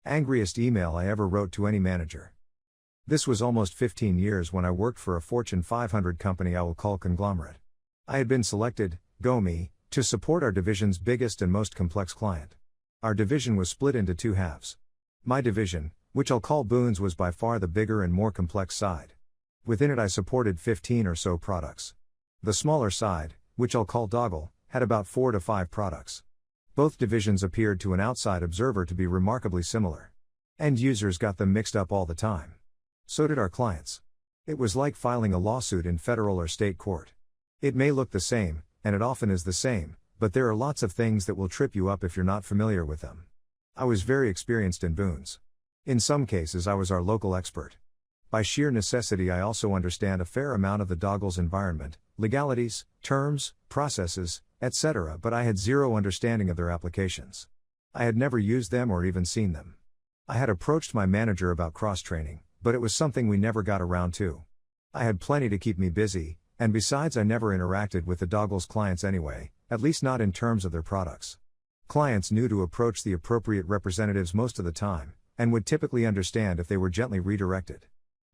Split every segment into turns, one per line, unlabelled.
Angriest email I ever wrote to any manager. This was almost 15 years when I worked for a Fortune 500 company I will call Conglomerate. I had been selected, go me, to support our division's biggest and most complex client. Our division was split into two halves. My division, which I'll call Boons, was by far the bigger and more complex side. Within it I supported 15 or so products. The smaller side, which I'll call Doggle, had about 4 to 5 products. Both divisions appeared to an outside observer to be remarkably similar. End users got them mixed up all the time. So did our clients. It was like filing a lawsuit in federal or state court. It may look the same, and it often is the same, but there are lots of things that will trip you up if you're not familiar with them. I was very experienced in Boons. In some cases I was our local expert. By sheer necessity I also understand a fair amount of the Doggle's environment, legalities, terms, processes, etc., but I had zero understanding of their applications. I had never used them or even seen them. I had approached my manager about cross-training, but it was something we never got around to. I had plenty to keep me busy, and besides I never interacted with the Doggle's clients anyway, at least not in terms of their products. Clients knew to approach the appropriate representatives most of the time, and would typically understand if they were gently redirected.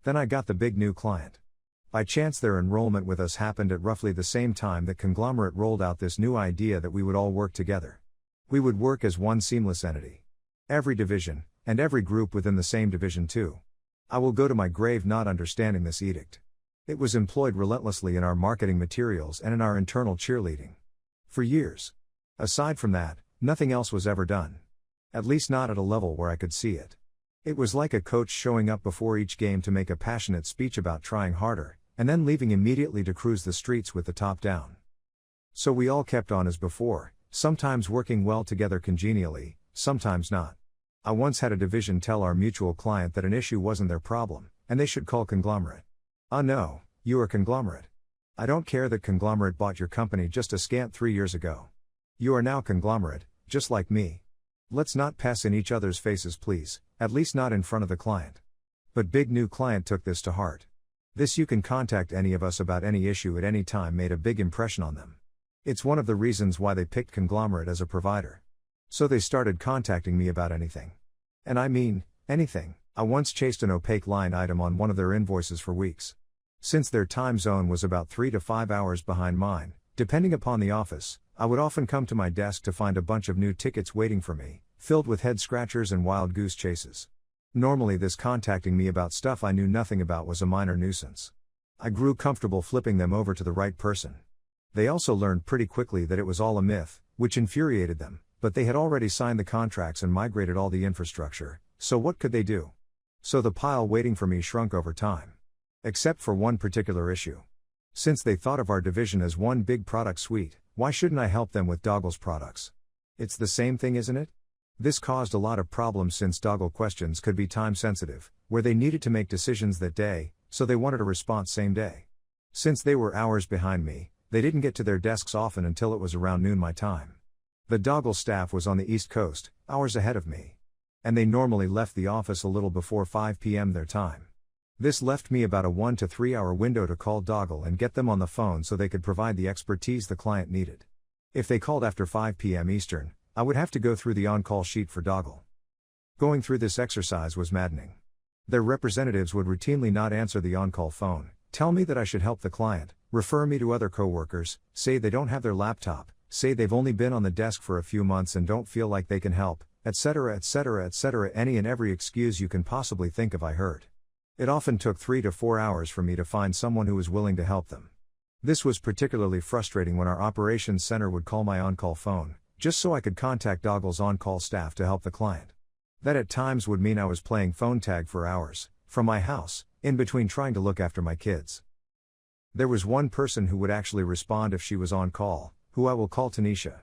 Then I got the big new client. By chance their enrollment with us happened at roughly the same time that Conglomerate rolled out this new idea that we would all work together. We would work as one seamless entity. Every division, and every group within the same division too. I will go to my grave not understanding this edict. It was employed relentlessly in our marketing materials and in our internal cheerleading. For years. Aside from that, nothing else was ever done. At least not at a level where I could see it. It was like a coach showing up before each game to make a passionate speech about trying harder, and then leaving immediately to cruise the streets with the top down. So we all kept on as before, sometimes working well together congenially, sometimes not. I once had a division tell our mutual client that an issue wasn't their problem, and they should call Conglomerate. No, you are Conglomerate. I don't care that Conglomerate bought your company just a scant 3 years ago. You are now Conglomerate, just like me. Let's not pass in each other's faces please, at least not in front of the client. But big new client took this to heart. This you can contact any of us about any issue at any time made a big impression on them. It's one of the reasons why they picked Conglomerate as a provider. So they started contacting me about anything. And I mean, anything. I once chased an opaque line item on one of their invoices for weeks. Since their time zone was about 3 to 5 hours behind mine, depending upon the office, I would often come to my desk to find a bunch of new tickets waiting for me, filled with head scratchers and wild goose chases. Normally this contacting me about stuff I knew nothing about was a minor nuisance. I grew comfortable flipping them over to the right person. They also learned pretty quickly that it was all a myth, which infuriated them, but they had already signed the contracts and migrated all the infrastructure, so what could they do? So the pile waiting for me shrunk over time. Except for one particular issue. Since they thought of our division as one big product suite, why shouldn't I help them with Doggle's products? It's the same thing, isn't it? This caused a lot of problems since Doggle questions could be time sensitive, where they needed to make decisions that day, so they wanted a response same day. Since they were hours behind me, they didn't get to their desks often until it was around noon my time. The Doggle staff was on the East Coast, hours ahead of me. And they normally left the office a little before 5 p.m. their time. This left me about a 1 to 3 hour window to call Doggle and get them on the phone so they could provide the expertise the client needed. If they called after 5 p.m. Eastern, I would have to go through the on-call sheet for Doggle. Going through this exercise was maddening. Their representatives would routinely not answer the on-call phone, tell me that I should help the client, refer me to other coworkers, say they don't have their laptop, say they've only been on the desk for a few months and don't feel like they can help, etc., etc., etc. Any and every excuse you can possibly think of I heard. It often took 3 to 4 hours for me to find someone who was willing to help them. This was particularly frustrating when our operations center would call my on-call phone, just so I could contact Doggle's on-call staff to help the client. That at times would mean I was playing phone tag for hours, from my house, in between trying to look after my kids. There was one person who would actually respond if she was on call, who I will call Tanisha.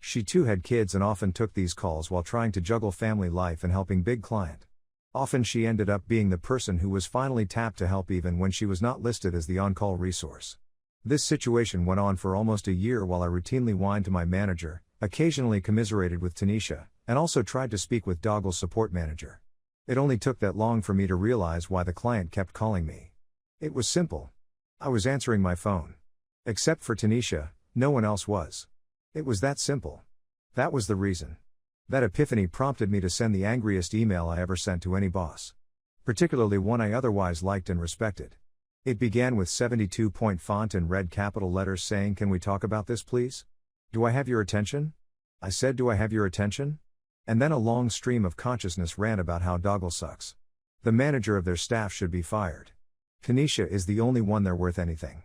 She too had kids and often took these calls while trying to juggle family life and helping big client. Often she ended up being the person who was finally tapped to help even when she was not listed as the on-call resource. This situation went on for almost a year while I routinely whined to my manager, occasionally commiserated with Tanisha, and also tried to speak with Doggle's support manager. It only took that long for me to realize why the client kept calling me. It was simple. I was answering my phone. Except for Tanisha, no one else was. It was that simple. That was the reason. That epiphany prompted me to send the angriest email I ever sent to any boss. Particularly one I otherwise liked and respected. It began with 72-point font in red capital letters saying, "Can we talk about this, please? Do I have your attention?" I said, "Do I have your attention?" And then a long stream of consciousness ran about how Doggle sucks. The manager of their staff should be fired. Tanisha is the only one they're worth anything.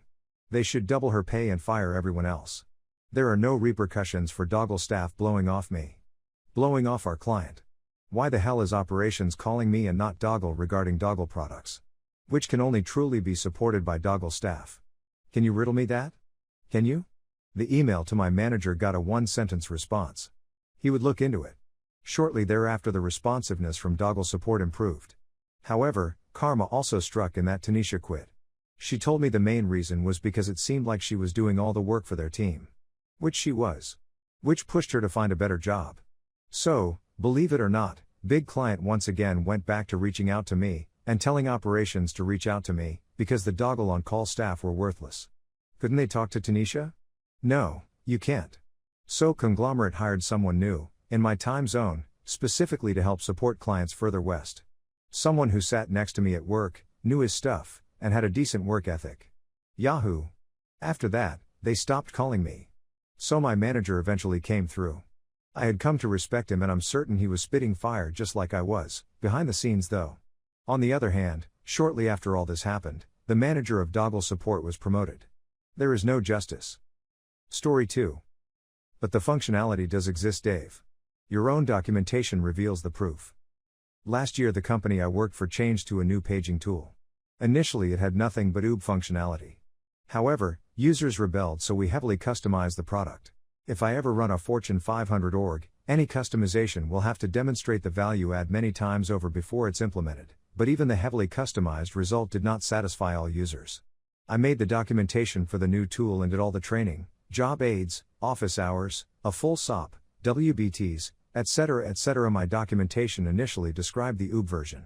They should double her pay and fire everyone else. There are no repercussions for Doggle staff blowing off me. Blowing off our client. Why the hell is operations calling me and not Doggle regarding Doggle products? Which can only truly be supported by Doggle staff. Can you riddle me that? Can you? The email to my manager got a one-sentence response. He would look into it. Shortly thereafter the responsiveness from Doggle support improved. However, karma also struck in that Tanisha quit. She told me the main reason was because it seemed like she was doing all the work for their team. Which she was. Which pushed her to find a better job. So, believe it or not, big client once again went back to reaching out to me, and telling operations to reach out to me, because the Doggle on-call staff were worthless. Couldn't they talk to Tanisha? No, you can't. So Conglomerate hired someone new, in my time zone, specifically to help support clients further west. Someone who sat next to me at work, knew his stuff, and had a decent work ethic. Yahoo! After that, they stopped calling me. So my manager eventually came through. I had come to respect him and I'm certain he was spitting fire just like I was, behind the scenes though. On the other hand, shortly after all this happened, the manager of Doggle support was promoted. There is no justice. Story 2. But the functionality does exist, Dave. Your own documentation reveals the proof. Last year the company I worked for changed to a new paging tool. Initially it had nothing but OOB functionality. However, users rebelled so we heavily customized the product. If I ever run a Fortune 500 org, any customization will have to demonstrate the value add many times over before it's implemented, but even the heavily customized result did not satisfy all users. I made the documentation for the new tool and did all the training, job aids, office hours, a full SOP, WBTs, etc. My documentation initially described the OOB version.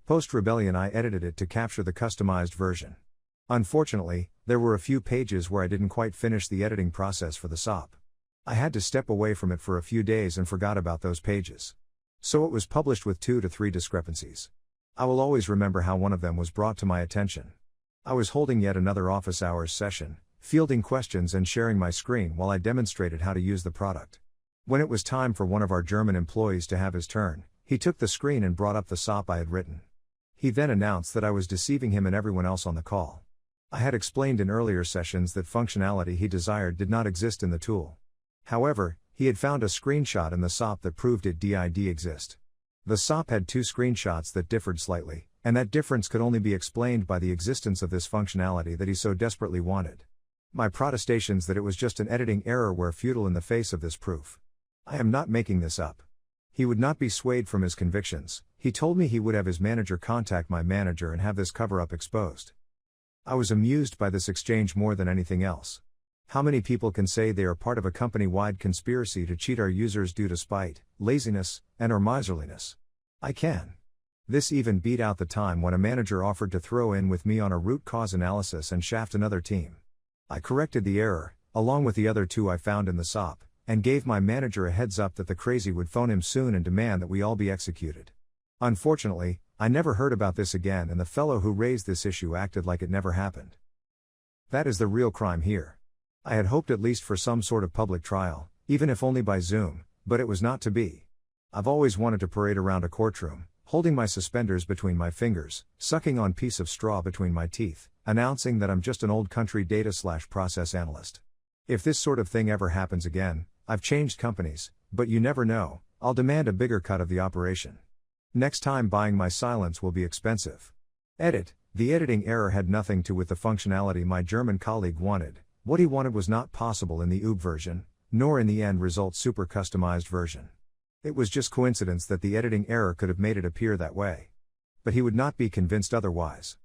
Post-rebellion I edited it to capture the customized version. Unfortunately, there were a few pages where I didn't quite finish the editing process for the SOP. I had to step away from it for a few days and forgot about those pages. So it was published with 2 to 3 discrepancies. I will always remember how one of them was brought to my attention. I was holding yet another office hours session, fielding questions and sharing my screen while I demonstrated how to use the product. When it was time for one of our German employees to have his turn, he took the screen and brought up the SOP I had written. He then announced that I was deceiving him and everyone else on the call. I had explained in earlier sessions that functionality he desired did not exist in the tool. However, he had found a screenshot in the SOP that proved it did exist. The SOP had 2 screenshots that differed slightly, and that difference could only be explained by the existence of this functionality that he so desperately wanted. My protestations that it was just an editing error were futile in the face of this proof. I am not making this up. He would not be swayed from his convictions. He told me he would have his manager contact my manager and have this cover-up exposed. I was amused by this exchange more than anything else. How many people can say they are part of a company-wide conspiracy to cheat our users due to spite, laziness, and/or miserliness? I can. This even beat out the time when a manager offered to throw in with me on a root cause analysis and shaft another team. I corrected the error, along with the other 2 I found in the SOP, and gave my manager a heads up that the crazy would phone him soon and demand that we all be executed. Unfortunately, I never heard about this again and the fellow who raised this issue acted like it never happened. That is the real crime here. I had hoped at least for some sort of public trial, even if only by Zoom, but it was not to be. I've always wanted to parade around a courtroom, holding my suspenders between my fingers, sucking on piece of straw between my teeth, announcing that I'm just an old country data/process analyst. If this sort of thing ever happens again, I've changed companies, but you never know, I'll demand a bigger cut of the operation. Next time buying my silence will be expensive. Edit: the editing error had nothing to do with the functionality my German colleague wanted. What he wanted was not possible in the OOB version, nor in the end result super customized version. It was just coincidence that the editing error could have made it appear that way. But he would not be convinced otherwise.